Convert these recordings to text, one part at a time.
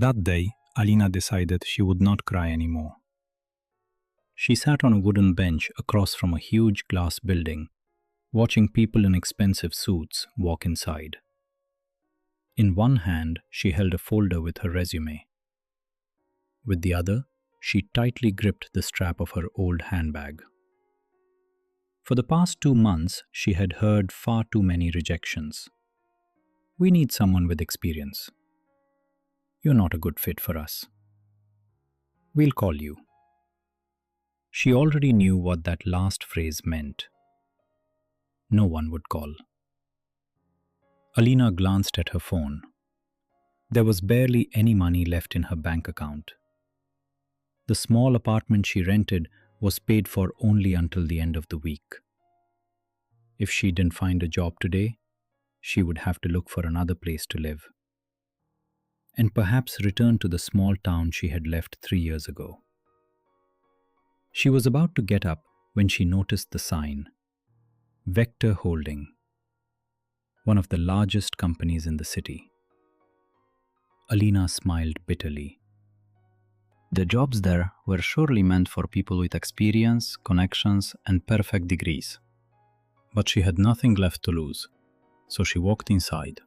That day, Alina decided she would not cry anymore. She sat on a wooden bench across from a huge glass building, watching people in expensive suits walk inside. In one hand, she held a folder with her resume. With the other, she tightly gripped the strap of her old handbag. For the past 2 months, she had heard far too many rejections. We need someone with experience. You're not a good fit for us. We'll call you. She already knew what that last phrase meant. No one would call. Alina glanced at her phone. There was barely any money left in her bank account. The small apartment she rented was paid for only until the end of the week. If she didn't find a job today, she would have to look for another place to live. And perhaps return to the small town she had left 3 years ago. She was about to get up when she noticed the sign, Vector Holding, one of the largest companies in the city. Alina smiled bitterly. The jobs there were surely meant for people with experience, connections, and perfect degrees. But she had nothing left to lose, so she walked inside.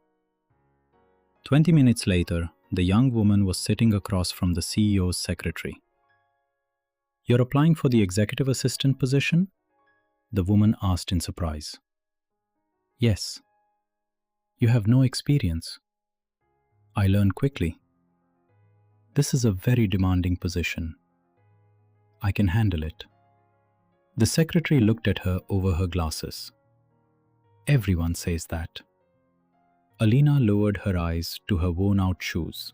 20 minutes later, the young woman was sitting across from the CEO's secretary. "You're applying for the executive assistant position?" the woman asked in surprise. "Yes." "You have no experience." "I learn quickly." "This is a very demanding position." "I can handle it." The secretary looked at her over her glasses. "Everyone says that." Alina lowered her eyes to her worn-out shoes.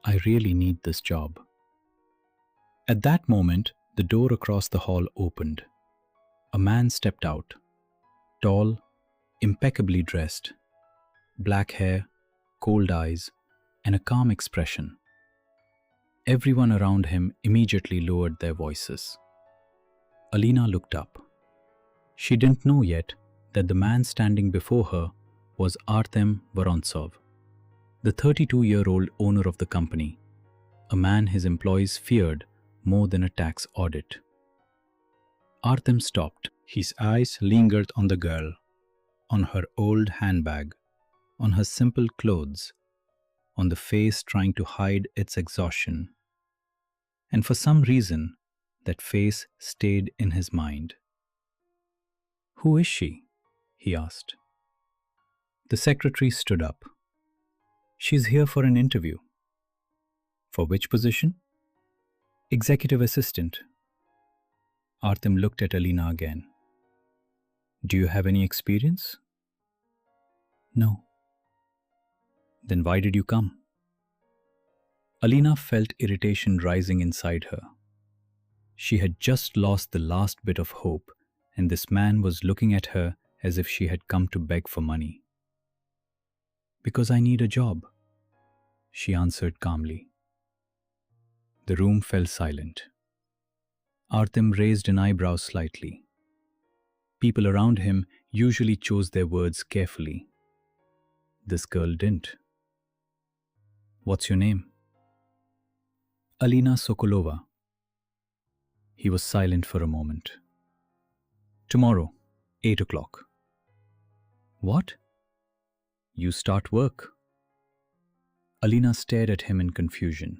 "I really need this job." At that moment, the door across the hall opened. A man stepped out. Tall, impeccably dressed, black hair, cold eyes, and a calm expression. Everyone around him immediately lowered their voices. Alina looked up. She didn't know yet that the man standing before her was Artem Vorontsov, the 32-year-old owner of the company, a man his employees feared more than a tax audit. Artem stopped. His eyes lingered on the girl, on her old handbag, on her simple clothes, on the face trying to hide its exhaustion. And for some reason, that face stayed in his mind. "Who is she?" he asked. The secretary stood up. "She's here for an interview." "For which position?" "Executive assistant." Artem looked at Alina again. "Do you have any experience?" "No." "Then why did you come?" Alina felt irritation rising inside her. She had just lost the last bit of hope, and this man was looking at her as if she had come to beg for money. "Because I need a job," she answered calmly. The room fell silent. Artem raised an eyebrow slightly. People around him usually chose their words carefully. This girl didn't. "What's your name?" "Alina Sokolova." He was silent for a moment. "Tomorrow, 8 o'clock." "What?" "You start work." Alina stared at him in confusion.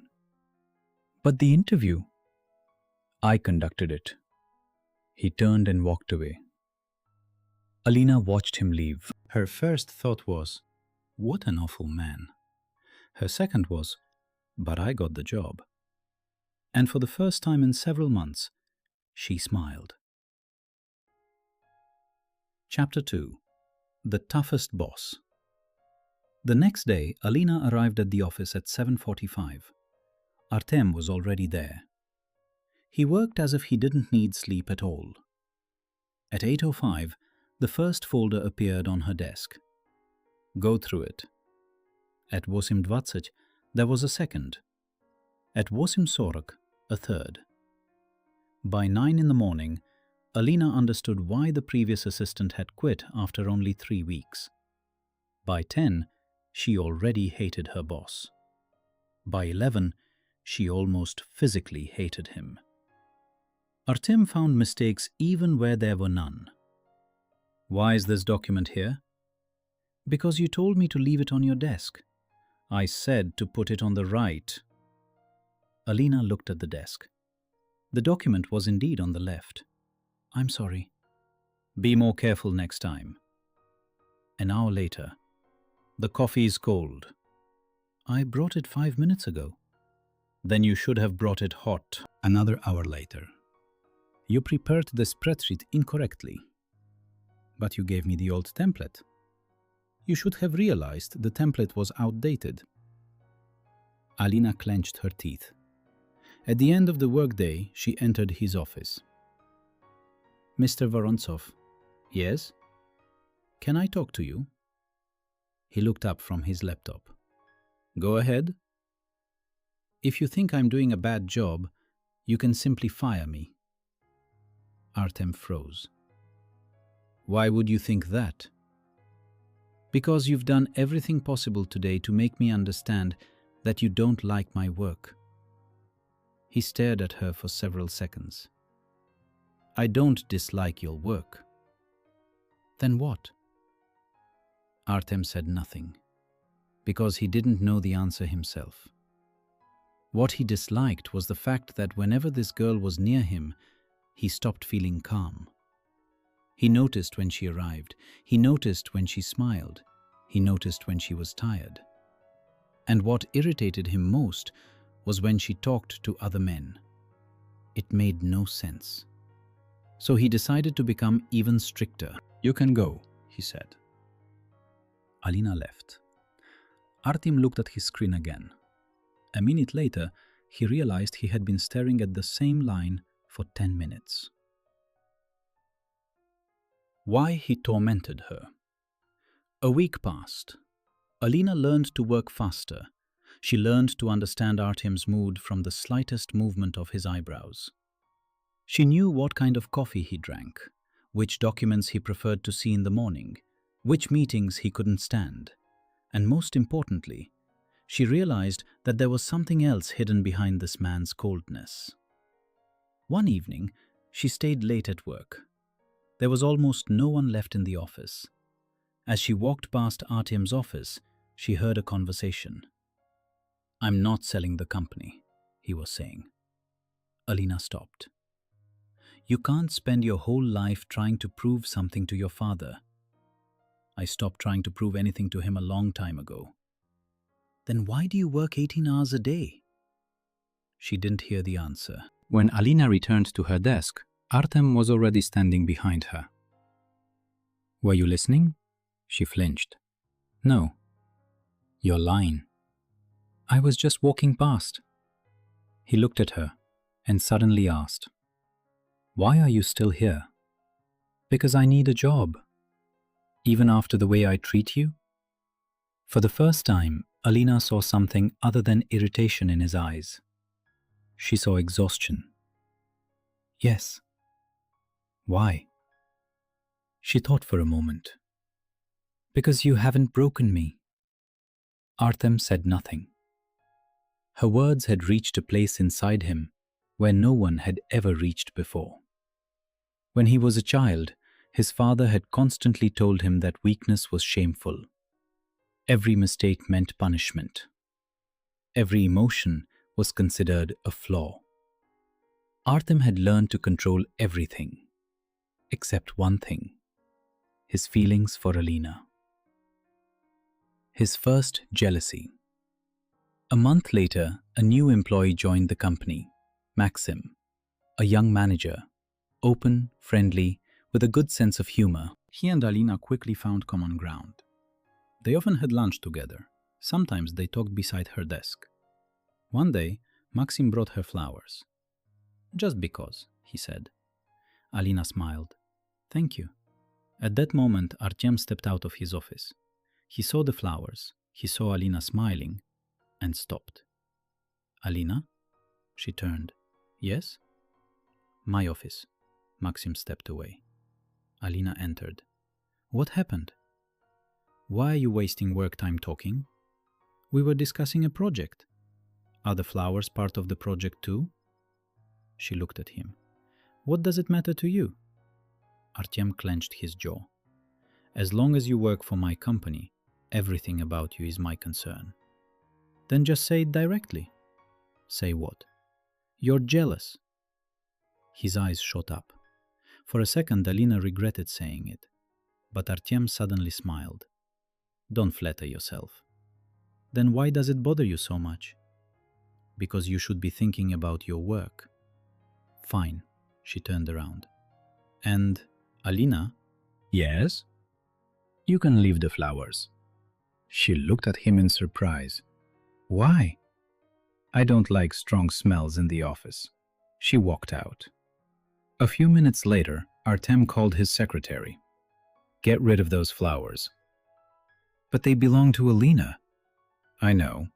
"But the interview?" "I conducted it." He turned and walked away. Alina watched him leave. Her first thought was, "What an awful man." Her second was, "But I got the job." And for the first time in several months, she smiled. Chapter 2. The Toughest Boss. The next day, Alina arrived at the office at 7:45. Artem was already there. He worked as if he didn't need sleep at all. At 8:05, the first folder appeared on her desk. "Go through it." At 8:20, there was a second. At 8:40, a third. By 9 in the morning, Alina understood why the previous assistant had quit after only 3 weeks. By 10, she already hated her boss. By 11, she almost physically hated him. Artem found mistakes even where there were none. "Why is this document here?" "Because you told me to leave it on your desk." "I said to put it on the right." Alina looked at the desk. The document was indeed on the left. "I'm sorry." "Be more careful next time." An hour later. "The coffee is cold." "I brought it 5 minutes ago." "Then you should have brought it hot." Another hour later. "You prepared the spreadsheet incorrectly." "But you gave me the old template." "You should have realized the template was outdated." Alina clenched her teeth. At the end of the workday, she entered his office. "Mr. Vorontsov." "Yes?" "Can I talk to you?" He looked up from his laptop. "Go ahead." "If you think I'm doing a bad job, you can simply fire me." Artem froze. "Why would you think that?" "Because you've done everything possible today to make me understand that you don't like my work." He stared at her for several seconds. "I don't dislike your work." "Then what?" Artem said nothing, because he didn't know the answer himself. What he disliked was the fact that whenever this girl was near him, he stopped feeling calm. He noticed when she arrived. He noticed when she smiled. He noticed when she was tired. And what irritated him most was when she talked to other men. It made no sense. So he decided to become even stricter. "You can go," he said. Alina left. Artem looked at his screen again. A minute later, he realized he had been staring at the same line for 10 minutes. Why he tormented her. A week passed. Alina learned to work faster. She learned to understand Artem's mood from the slightest movement of his eyebrows. She knew what kind of coffee he drank, which documents he preferred to see in the morning, which meetings he couldn't stand. And most importantly, she realized that there was something else hidden behind this man's coldness. One evening, she stayed late at work. There was almost no one left in the office. As she walked past Artem's office, she heard a conversation. "I'm not selling the company," he was saying. Alina stopped. "You can't spend your whole life trying to prove something to your father." "I stopped trying to prove anything to him a long time ago." "Then why do you work 18 hours a day?" She didn't hear the answer. When Alina returned to her desk, Artem was already standing behind her. "Were you listening?" She flinched. "No." "You're lying." "I was just walking past." He looked at her and suddenly asked, "Why are you still here?" "Because I need a job." "Even after the way I treat you?" For the first time, Alina saw something other than irritation in his eyes. She saw exhaustion. "Yes." "Why?" She thought for a moment. "Because you haven't broken me." Artem said nothing. Her words had reached a place inside him where no one had ever reached before. When he was a child, his father had constantly told him that weakness was shameful. Every mistake meant punishment. Every emotion was considered a flaw. Artem had learned to control everything, except one thing: his feelings for Alina. His first jealousy. A month later, a new employee joined the company, Maxim, a young manager, open, friendly, with a good sense of humor. He and Alina quickly found common ground. They often had lunch together. Sometimes they talked beside her desk. One day, Maxim brought her flowers. "Just because," he said. Alina smiled. "Thank you." At that moment, Artem stepped out of his office. He saw the flowers, he saw Alina smiling, and stopped. "Alina?" She turned. "Yes?" "My office." Maxim stepped away. Alina entered. "What happened?" "Why are you wasting work time talking?" "We were discussing a project." Are the flowers part of the project too? She looked at him. What does it matter to you? Artyom clenched his jaw. As long as you work for my company, everything about you is my concern. Then just say it directly. Say what? You're jealous. His eyes shot up. For a second, Alina regretted saying it. But Artyom suddenly smiled. Don't flatter yourself. Then why does it bother you so much? Because you should be thinking about your work. Fine, she turned around. And, Alina? Yes? You can leave the flowers. She looked at him in surprise. Why? I don't like strong smells in the office. She walked out. A few minutes later, Artem called his secretary. Get rid of those flowers. But they belong to Alina. I know.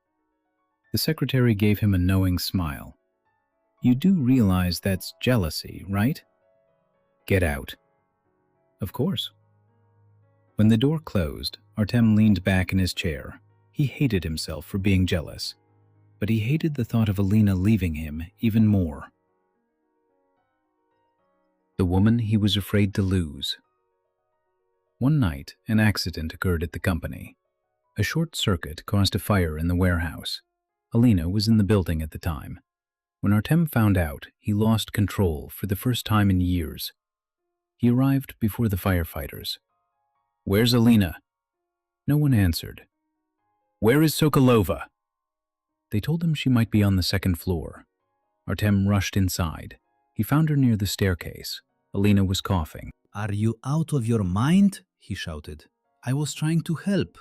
The secretary gave him a knowing smile. You do realize that's jealousy, right? Get out. Of course. When the door closed, Artem leaned back in his chair. He hated himself for being jealous, but he hated the thought of Alina leaving him even more. The woman he was afraid to lose. One night, an accident occurred at the company. A short circuit caused a fire in the warehouse. Alina was in the building at the time. When Artem found out, he lost control for the first time in years. He arrived before the firefighters. Where's Alina? No one answered. Where is Sokolova? They told him she might be on the second floor. Artem rushed inside. He found her near the staircase. Alina was coughing. Are you out of your mind? He shouted. I was trying to help.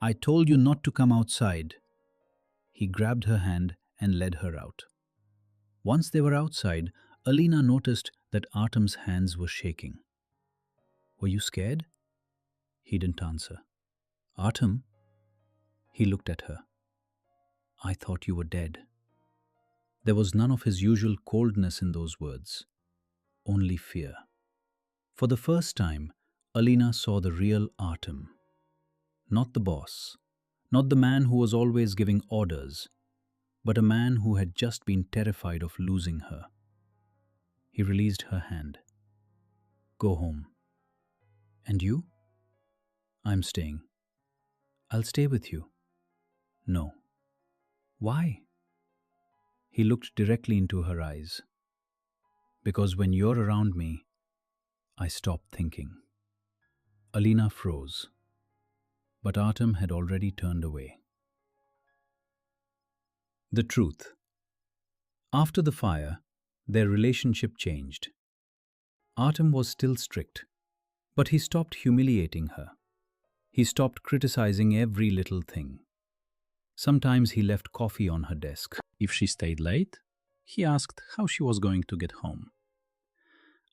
I told you not to come outside. He grabbed her hand and led her out. Once they were outside, Alina noticed that Artem's hands were shaking. Were you scared? He didn't answer. Artem? He looked at her. I thought you were dead. There was none of his usual coldness in those words, only fear. For the first time, Alina saw the real Artem. Not the boss, not the man who was always giving orders, but a man who had just been terrified of losing her. He released her hand. Go home. And you? I'm staying. I'll stay with you. No. Why? He looked directly into her eyes. Because when you're around me, I stop thinking. Alina froze, but Artem had already turned away. The truth. After the fire, their relationship changed. Artem was still strict, but he stopped humiliating her. He stopped criticizing every little thing. Sometimes he left coffee on her desk. If she stayed late, he asked how she was going to get home.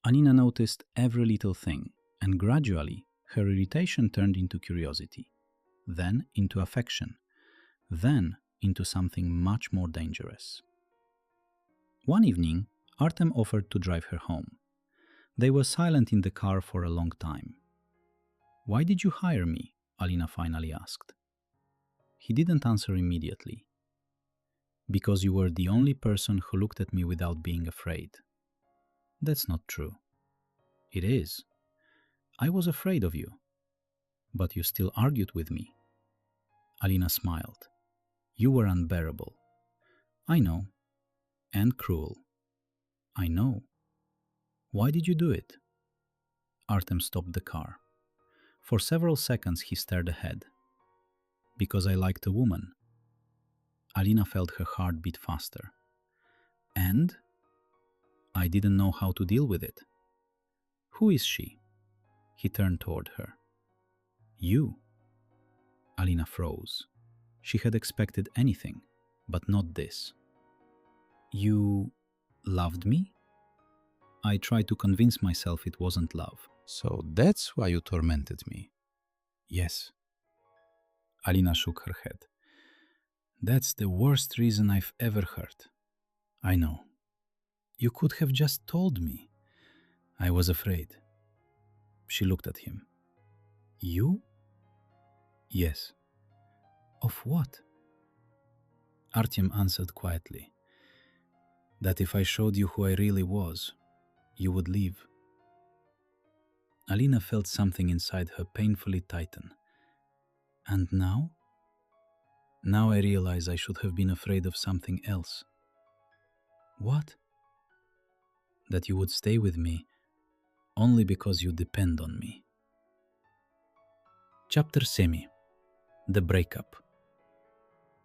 Alina noticed every little thing, and gradually her irritation turned into curiosity, then into affection, then into something much more dangerous. One evening, Artem offered to drive her home. They were silent in the car for a long time. Why did you hire me? Alina finally asked. He didn't answer immediately. Because you were the only person who looked at me without being afraid. That's not true. It is. I was afraid of you. But you still argued with me. Alina smiled. You were unbearable. I know. And cruel. I know. Why did you do it? Artem stopped the car. For several seconds he stared ahead. Because I liked a woman. Alina felt her heart beat faster. And? I didn't know how to deal with it. Who is she? He turned toward her. You. Alina froze. She had expected anything, but not this. You loved me? I tried to convince myself it wasn't love. So that's why you tormented me? Yes. Alina shook her head. That's the worst reason I've ever heard. I know. You could have just told me. I was afraid. She looked at him. You? Yes. Of what? Artyom answered quietly, that if I showed you who I really was, you would leave. Alina felt something inside her painfully tighten. And now? Now I realize I should have been afraid of something else. What? That you would stay with me only because you depend on me. Chapter 7. The Breakup.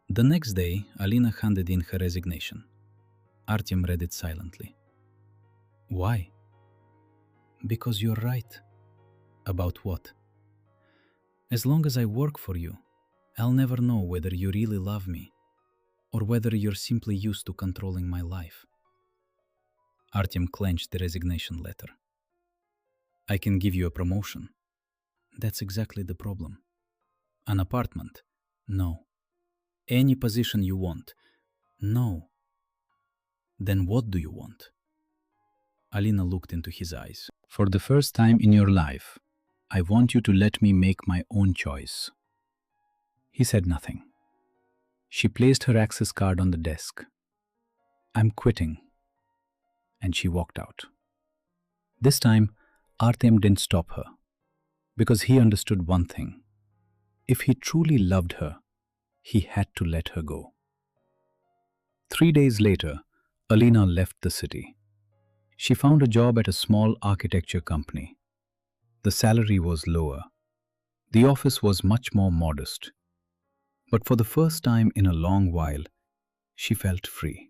The next day, Alina handed in her resignation. Artyom read it silently. Why? Because you're right. About what? As long as I work for you, I'll never know whether you really love me or whether you're simply used to controlling my life. Artyom clenched the resignation letter. I can give you a promotion. That's exactly the problem. An apartment? No. Any position you want? No. Then what do you want? Alina looked into his eyes. For the first time in your life, I want you to let me make my own choice. He said nothing. She placed her access card on the desk. I'm quitting. And she walked out. This time, Artyom didn't stop her, because he understood one thing. If he truly loved her, he had to let her go. 3 days later, Alina left the city. She found a job at a small architecture company. The salary was lower. The office was much more modest. But for the first time in a long while, she felt free.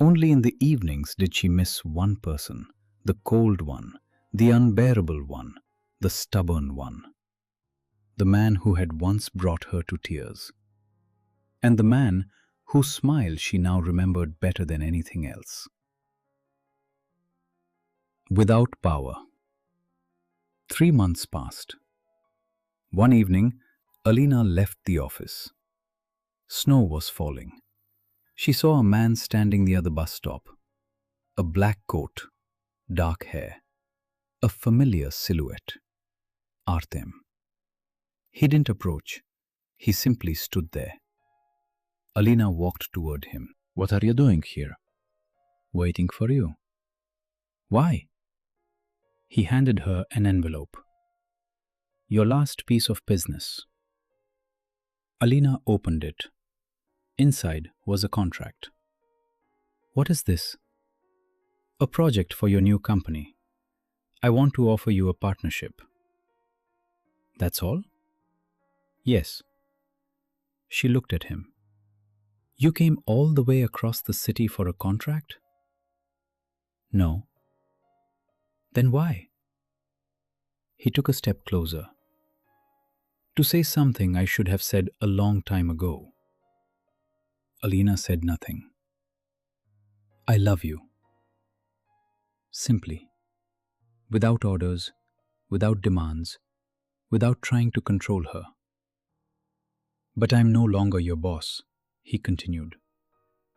Only in the evenings did she miss one person, the cold one, the unbearable one, the stubborn one. The man who had once brought her to tears. And the man whose smile she now remembered better than anything else. Without power. 3 months passed. One evening, Alina left the office. Snow was falling. She saw a man standing near the bus stop. A black coat, dark hair, a familiar silhouette. Artyom. He didn't approach. He simply stood there. Alina walked toward him. What are you doing here? Waiting for you. Why? He handed her an envelope. Your last piece of business. Alina opened it. Inside was a contract. What is this? A project for your new company. I want to offer you a partnership. That's all? Yes. She looked at him. You came all the way across the city for a contract? No. Then why? He took a step closer. To say something I should have said a long time ago. Alina said nothing. I love you. Simply. Without orders, without demands, without trying to control her. But I'm no longer your boss, he continued,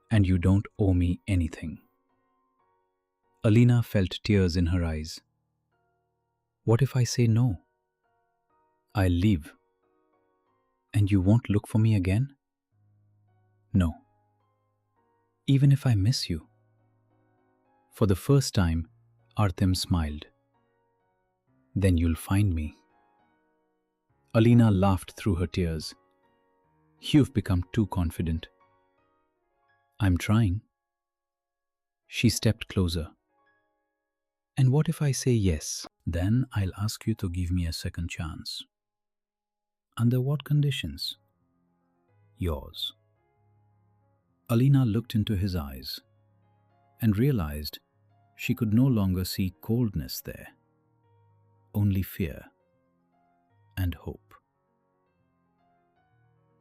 and you don't owe me anything. Alina felt tears in her eyes. What if I say no? I'll leave. And you won't look for me again? No. Even if I miss you? For the first time, Artyom smiled. Then you'll find me. Alina laughed through her tears. You've become too confident. I'm trying. She stepped closer. And what if I say yes? Then I'll ask you to give me a second chance. Under what conditions? Yours. Alina looked into his eyes and realized she could no longer see coldness there, only fear and hope.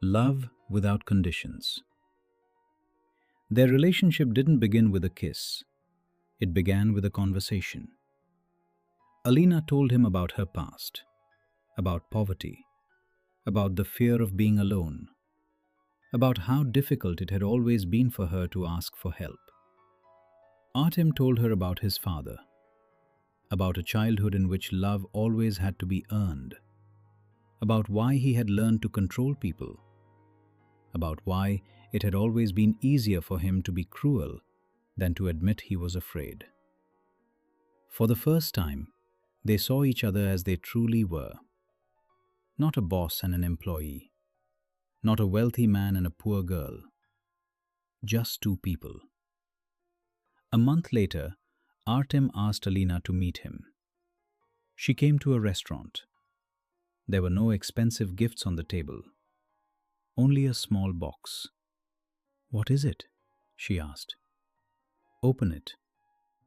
Love without conditions. Their relationship didn't begin with a kiss. It began with a conversation. Alina told him about her past, about poverty, about the fear of being alone, about how difficult it had always been for her to ask for help. Artyom told her about his father, about a childhood in which love always had to be earned, about why he had learned to control people, about why It had always been easier for him to be cruel than to admit he was afraid. For the first time, they saw each other as they truly were. Not a boss and an employee. Not a wealthy man and a poor girl. Just two people. A month later, Artem asked Alina to meet him. She came to a restaurant. There were no expensive gifts on the table. Only a small box. "What is it?" she asked. "Open it."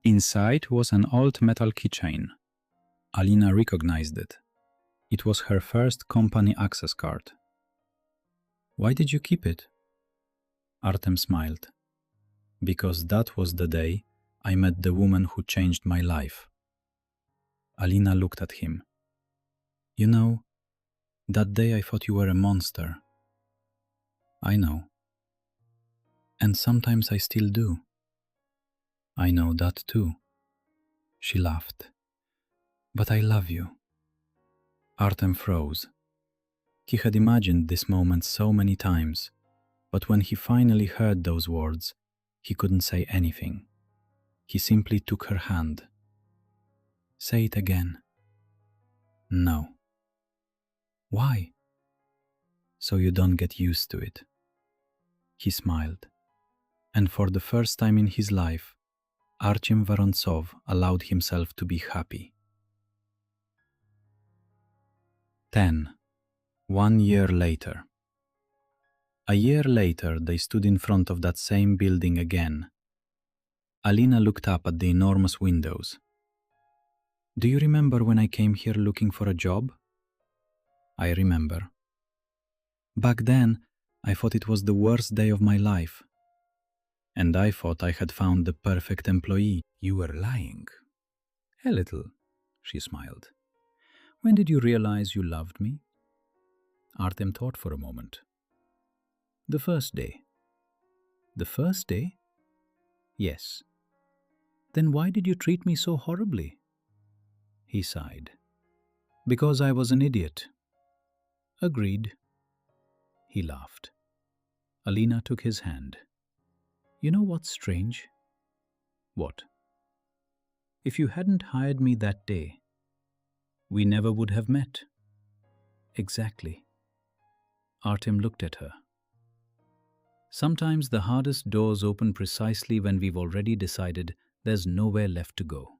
Inside was an old metal keychain. Alina recognized it. It was her first company access card. "Why did you keep it?" Artem smiled. "Because that was the day I met the woman who changed my life." Alina looked at him. "You know, that day I thought you were a monster." "I know. And sometimes I still do." "I know that too." She laughed. "But I love you." Artem froze. He had imagined this moment so many times, but when he finally heard those words, he couldn't say anything. He simply took her hand. "Say it again." "No." "Why?" "So you don't get used to it." He smiled. And for the first time in his life, Artyom Vorontsov allowed himself to be happy. 10. 1 year later. A year later, they stood in front of that same building again. Alina looked up at the enormous windows. "Do you remember when I came here looking for a job?" "I remember." "Back then, I thought it was the worst day of my life. And I thought I had found the perfect employee." "You were lying." "A little," she smiled. "When did you realize you loved me?" Artem thought for a moment. "The first day." "The first day?" "Yes." "Then why did you treat me so horribly?" He sighed. "Because I was an idiot." "Agreed." He laughed. Alina took his hand. "You know what's strange?" "What?" "If you hadn't hired me that day, we never would have met." "Exactly." Artem looked at her. "Sometimes the hardest doors open precisely when we've already decided there's nowhere left to go."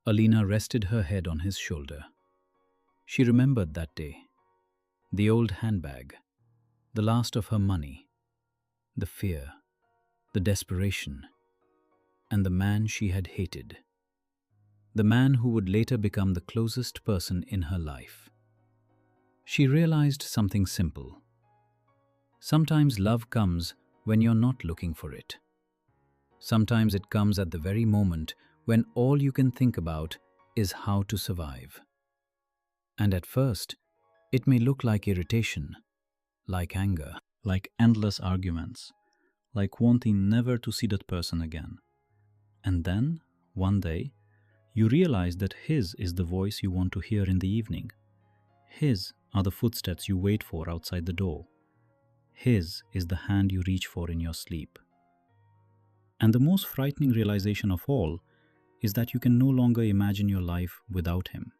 Alina rested her head on his shoulder. She remembered that day. The old handbag, the last of her money, the fear, the desperation, and the man she had hated. The man who would later become the closest person in her life. She realized something simple. Sometimes love comes when you're not looking for it. Sometimes it comes at the very moment when all you can think about is how to survive. And at first, it may look like irritation, like anger, Like endless arguments, like wanting never to see that person again. And then, one day, you realize that his is the voice you want to hear in the evening. His are the footsteps you wait for outside the door. His is the hand you reach for in your sleep. And the most frightening realization of all is that you can no longer imagine your life without him.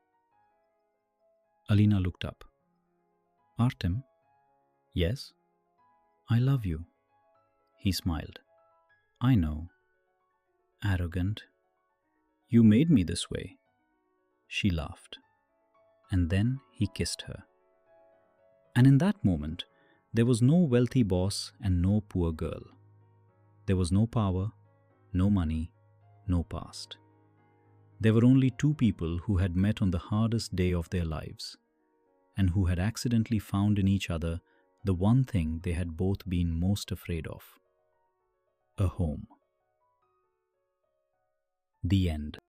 Alina looked up. "Artem?" "Yes?" "I love you." He smiled. "I know." "Arrogant." "You made me this way." She laughed. And then he kissed her. And in that moment, there was no wealthy boss and no poor girl. There was no power, no money, no past. There were only two people who had met on the hardest day of their lives, and who had accidentally found in each other the one thing they had both been most afraid of: a home. The end.